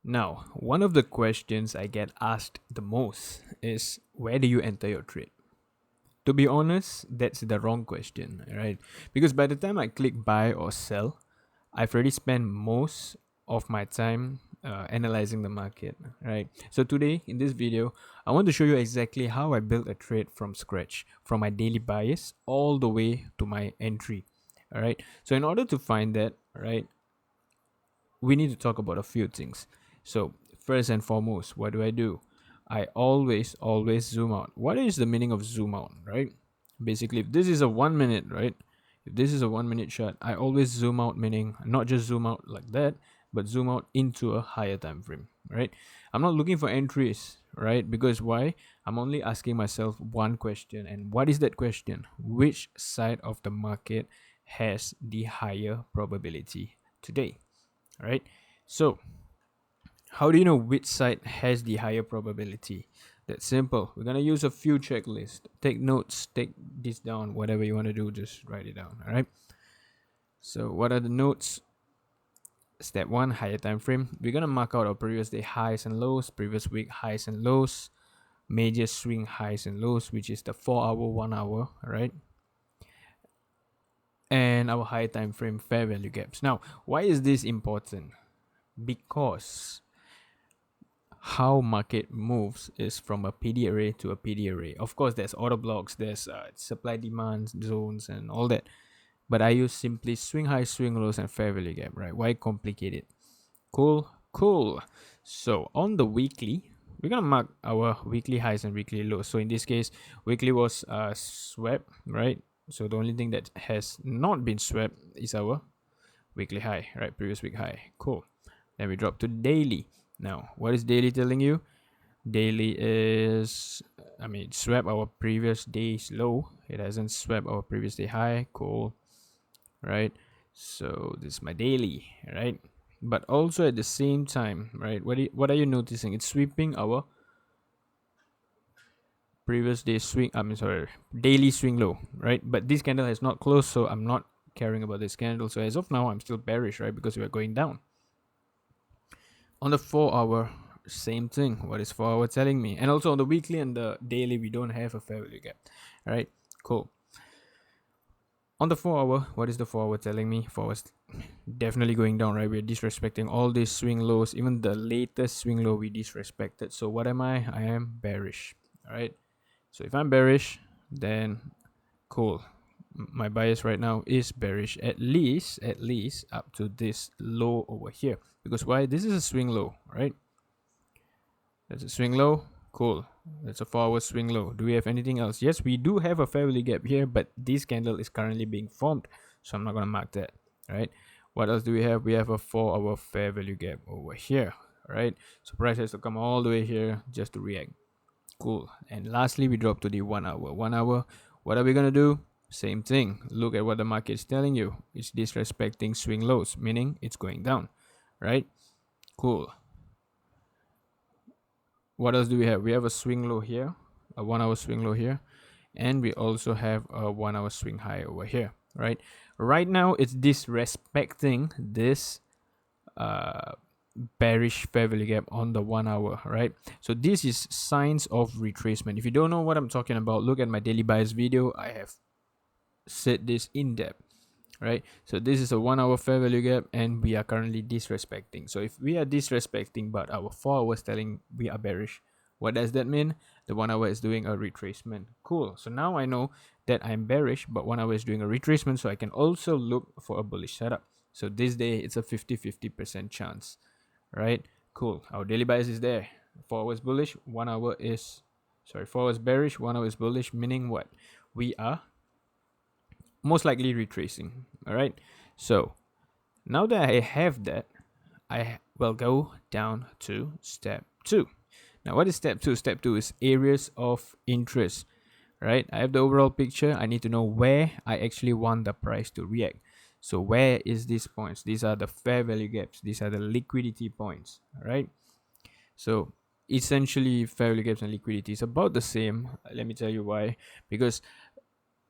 Now, one of the questions I get asked the most is where do you enter your trade? To be honest, that's the wrong question, right? Because by the time I click buy or sell, I've already spent most of my time analyzing the market, right? So today in this video, I want to show you exactly how I built a trade from scratch, from my daily bias all the way to my entry. All right. So in order to find that, right, we need to talk about a few things. So first and foremost, what do? I always zoom out. What is the meaning of zoom out, right? Basically, if this is a 1 minute, right? If this is a 1 minute shot, I always zoom out, meaning not just zoom out like that, but zoom out into a higher time frame, right? I'm not looking for entries, right? Because why? I'm only asking myself one question, and what is that question? Which side of the market has the higher probability today? Right? So, how do you know which side has the higher probability? That's simple. We're gonna use a few checklists. Take notes, take this down, whatever you want to do, just write it down. All right. So, what are the notes? Step one, higher time frame. We're gonna mark out our previous day highs and lows, previous week highs and lows, major swing highs and lows, which is the 4 hour, 1 hour, right? And our high time frame fair value gaps. Now, why is this important? Because how market moves is from a PD array to a PD array. Of course, there's order blocks, there's supply demand zones and all that. But I use simply swing high, swing lows, and fair value gap, right? Why complicate it? Cool, cool. So on the weekly, we're gonna mark our weekly highs and weekly lows. So in this case, weekly was swept, right? So the only thing that has not been swept is our weekly high, right? Previous week high. Cool. Then we drop to daily. Now, what is daily telling you? Daily is, it swept our previous day's low. It hasn't swept our previous day high. Cool, right? So this is my daily, right? But also at the same time, right? What are you noticing? It's sweeping our previous day swing. Daily swing low, right? But this candle has not closed, so I'm not caring about this candle. So as of now, I'm still bearish, right? Because we are going down. On the 4 hour, same thing. What is 4 hour telling me? And also on the weekly and the daily, we don't have a fair value gap. All right, cool. On the 4 hour, what is the 4 hour telling me? 4 hours definitely going down, right? We're disrespecting all these swing lows, even the latest swing low we disrespected. So what am I? I am bearish. All right. So if I'm bearish, then cool. My bias right now is bearish, at least up to this low over here. Because why? This is a swing low, right? That's a swing low. Cool. That's a 4 hour swing low. Do we have anything else? Yes, we do have a fair value gap here, but this candle is currently being formed, so I'm not gonna mark that. Right? What else do we have? We have a 4 hour fair value gap over here. Right? So price has to come all the way here just to react. Cool. And lastly, we drop to the 1 hour. 1 hour. What are we gonna do? Same thing. Look at what the market is telling you. It's disrespecting swing lows, meaning it's going down. Right? Cool. What else do we have? We have a swing low here, a 1 hour swing low here, and we also have a 1 hour swing high over here. Right now it's disrespecting this bearish fair value gap on the 1 hour, right? So this is signs of retracement. If you don't know what I'm talking about, look at my daily bias video. I have said this in depth, right? So this is a 1 hour fair value gap, and we are currently disrespecting. So if we are disrespecting, but our 4 hours telling we are bearish, what does that mean? The 1 hour is doing a retracement. Cool. So now I know that I'm bearish, but 1 hour is doing a retracement, so I can also look for a bullish setup. So this day it's a 50-50% chance, right? Cool. Our daily bias is there. 4 hours bullish, 1 hour is 4 hours bearish, 1 hour is bullish, meaning what? We are most likely retracing. All right. So now that I have that, I will go down to step two. Now, what is step two? Step two is areas of interest, right? I have the overall picture. I need to know where I actually want the price to react. So where is these points? These are the fair value gaps. These are the liquidity points, right? So essentially fair value gaps and liquidity is about the same. Let me tell you why. Because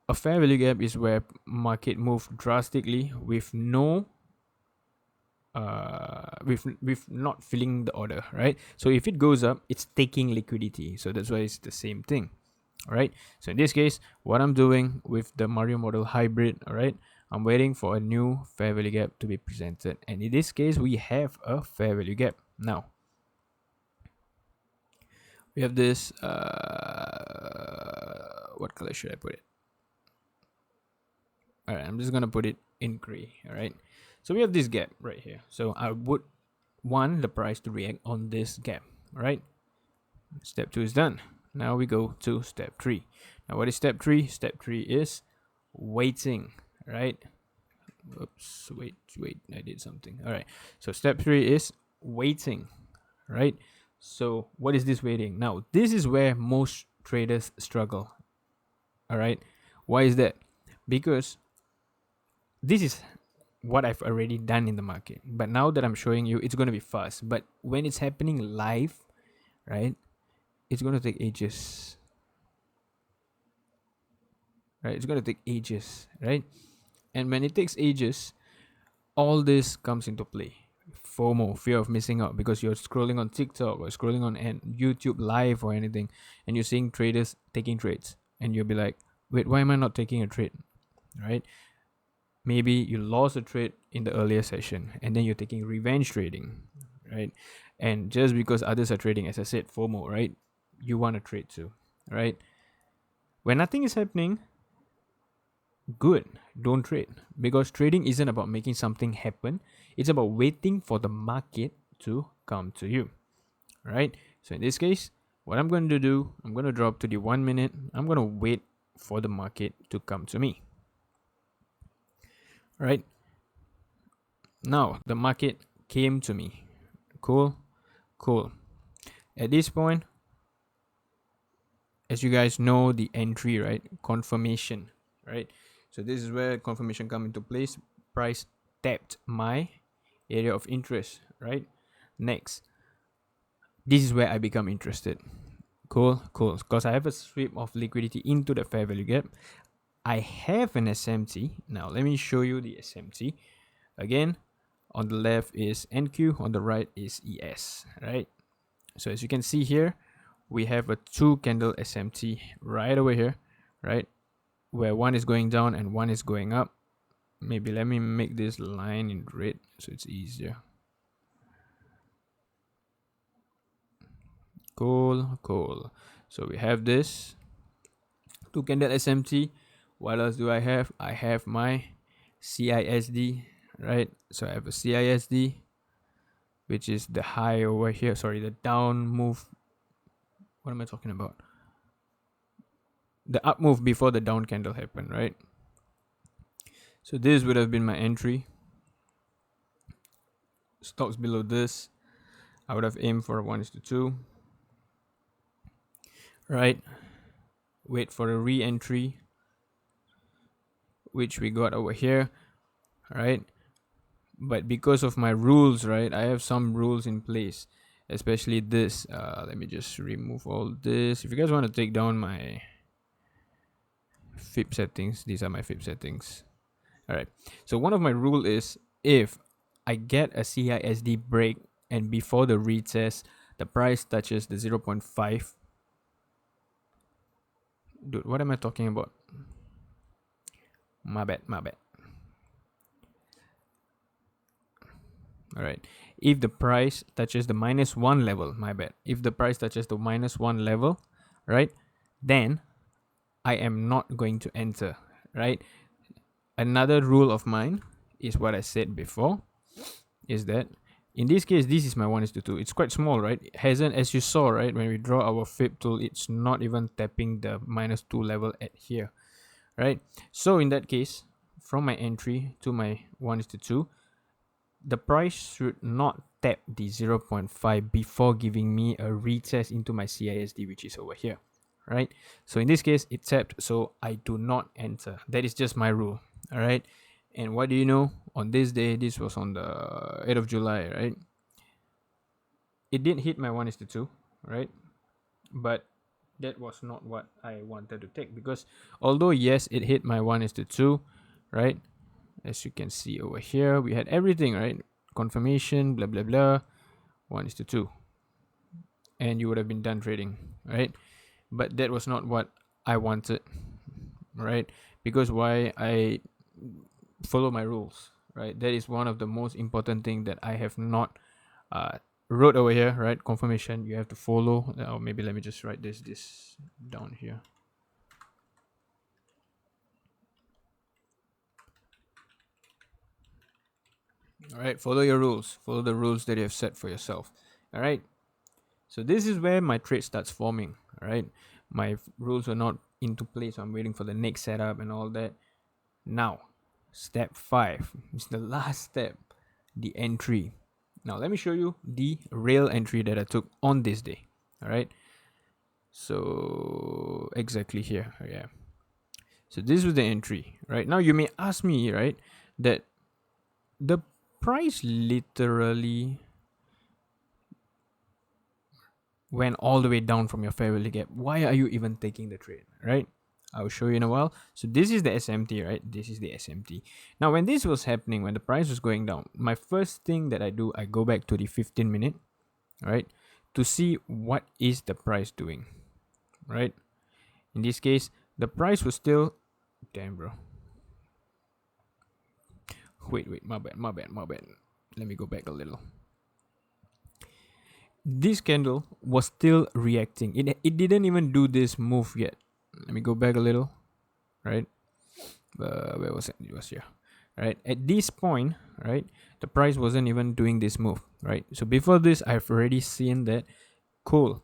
a fair value gap is where market move drastically with no with not filling the order, right? So if it goes up, it's taking liquidity. So that's why it's the same thing. All right. So in this case, what I'm doing with the Mario model hybrid, all right, I'm waiting for a new fair value gap to be presented. And in this case, we have a fair value gap. Now, we have this, what color should I put it? All right, I'm just going to put it in gray. All right. So we have this gap right here. So I would want the price to react on this gap. All right. Step 2 is done. Now we go to step 3. Now what is step 3? Step 3 is waiting, right? Oops, wait, I did something. All right. So step 3 is waiting, right? So what is this waiting? Now, this is where most traders struggle. All right. Why is that? Because this is what I've already done in the market. But now that I'm showing you, it's going to be fast. But when it's happening live, right, it's going to take ages. Right? It's going to take ages, right? And when it takes ages, all this comes into play. FOMO, fear of missing out, because you're scrolling on TikTok or scrolling on YouTube live or anything, and you're seeing traders taking trades, and you'll be like, wait, why am I not taking a trade? Right? Maybe you lost a trade in the earlier session, and then you're taking revenge trading, right? And just because others are trading, as I said, FOMO, right? You want to trade too, right? When nothing is happening, good, don't trade, because trading isn't about making something happen. It's about waiting for the market to come to you, right? So in this case, what I'm going to do, I'm going to drop to the 1 minute. I'm going to wait for the market to come to me, right? Now the market came to me. Cool. At this point, as you guys know, the entry, right, confirmation, right? So this is where confirmation come into place. Price tapped my area of interest, right? Next, this is where I become interested. Cool, because I have a sweep of liquidity into the fair value gap. I have an SMT. Now let me show you the SMT. Again, on the left is NQ, on the right is ES, right? So as you can see here, we have a 2 candle SMT right over here, right? Where one is going down and one is going up. Maybe let me make this line in red so it's easier. Cool. So we have this 2 candle SMT. What else do I have? I have my CISD, right? So I have a CISD, which is the high over here. Sorry, the down move. What am I talking about? The up move before the down candle happened, right? So this would have been my entry. Stocks below this, I would have aimed for a 1:2, right? Wait for a re-entry, which we got over here, right? But because of my rules, right, I have some rules in place, especially this. Let me just remove all this. If you guys want to take down my FIB settings, these are my FIB settings. All right. So one of my rule is, if I get a CISD break and before the retest, the price touches the 0.5. Dude, what am I talking about? My bad. All right. If the price touches the -1 level, my bad. If the price touches the -1 level, right, then I am not going to enter, right? Another rule of mine is what I said before, is that in this case, this is my 1:2. It's quite small, right? It hasn't, as you saw, right, when we draw our FIB tool, it's not even tapping the -2 level at here, right? So in that case, from my entry to my 1:2, the price should not tap the 0.5 before giving me a retest into my CISD, which is over here, right? So in this case, it tapped, so I do not enter. That is just my rule, all right? And what do you know? On this day, this was on the 8th of July, right? It did hit my 1:2, right? But that was not what I wanted to take, because although, yes, it hit my 1:2, right? As you can see over here, we had everything, right? confirmation, blah blah blah, 1:2, and you would have been done trading, right? But that was not what I wanted, right? Because why? I follow my rules, right? That is one of the most important thing that I have not wrote over here, right? Confirmation, you have to follow. Or maybe let me just write this down here. All right, follow your rules. Follow the rules that you have set for yourself. All right. So this is where my trade starts forming. All right. My rules are not into place. So I'm waiting for the next setup and all that. Now, step 5 is the last step, the entry. Now let me show you the real entry that I took on this day. All right. So exactly here. Yeah. So this was the entry. Right. Now you may ask me, right, that the price literally went all the way down from your fair value gap. Why are you even taking the trade, right? I'll show you in a while. So this is the SMT, right? This is the SMT. Now, when this was happening, when the price was going down, my first thing that I do, I go back to the 15-minute, right, to see what is the price doing, right? In this case, the price was still, damn, bro. Wait, my bad. Let me go back a little. This candle was still reacting. It didn't even do this move yet. Let me go back a little, right? Where was it? It was here, right? At this point, right, the price wasn't even doing this move, right? So before this, I've already seen that, cool,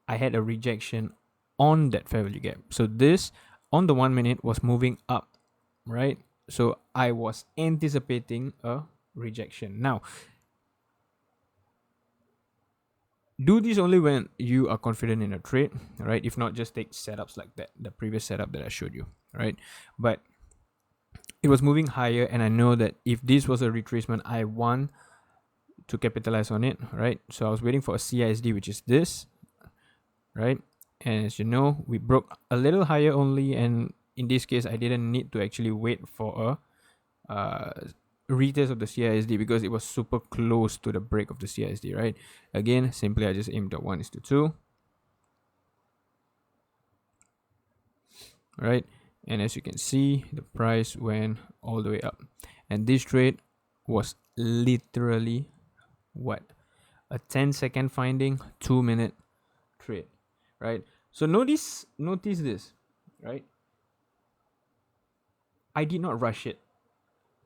I had a rejection on that fair value gap. So this on the 1 minute was moving up, right? So I was anticipating a rejection. Now, do this only when you are confident in a trade, right? If not, just take setups like that, the previous setup that I showed you, right? But it was moving higher, and I know that if this was a retracement, I want to capitalize on it, right? So I was waiting for a CISD, which is this, right? And as you know, we broke a little higher only, and in this case, I didn't need to actually wait for a retest of the CISD because it was super close to the break of the CISD, right? Again, simply I just aimed at 1:2, right? And as you can see, the price went all the way up, and this trade was literally what, a 10-second finding, 2-minute trade, right? So notice this, right? I did not rush it.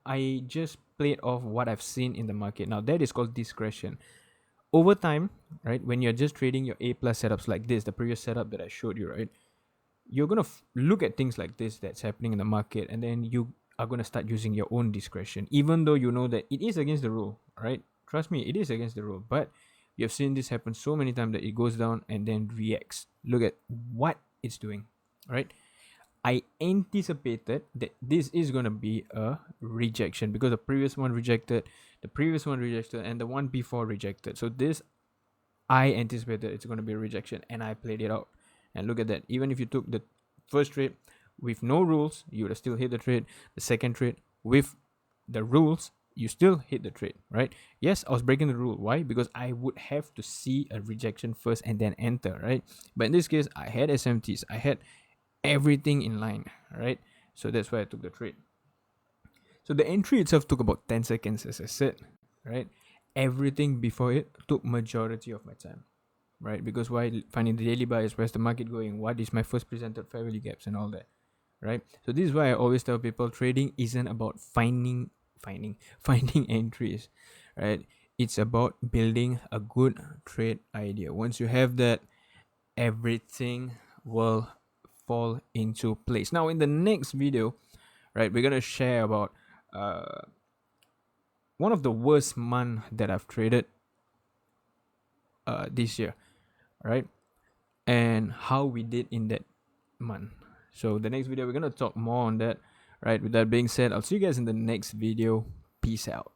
I just played off what I've seen in the market. Now that is called discretion. Over time, right, when you're just trading your A plus setups like this, the previous setup that I showed you, right, you're gonna look at things like this that's happening in the market, and then you are gonna start using your own discretion, even though you know that it is against the rule, right? Trust me, it is against the rule, but you've seen this happen so many times that it goes down and then reacts. Look at what it's doing, right? I anticipated that this is gonna be a rejection because the previous one rejected, and the one before rejected. So this, I anticipated it's gonna be a rejection, and I played it out. And look at that. Even if you took the first trade with no rules, you would have still hit the trade. The second trade with the rules, you still hit the trade, right? Yes, I was breaking the rule. Why? Because I would have to see a rejection first and then enter, right? But in this case, I had SMTs. I had everything in line, right? So that's why I took the trade. So the entry itself took about 10 seconds, as I said, right? Everything before it took majority of my time, right? Because why? Finding the daily buys, where's the market going, what is my first presented fair value gaps, and all that, right? So this is why I always tell people trading isn't about finding entries, right? It's about building a good trade idea. Once you have that, everything will fall into place. Now in the next video, right, we're gonna share about one of the worst month that I've traded this year, right? And how we did in that month. So the next video we're gonna talk more on that, right? With that being said, I'll see you guys in the next video. Peace out.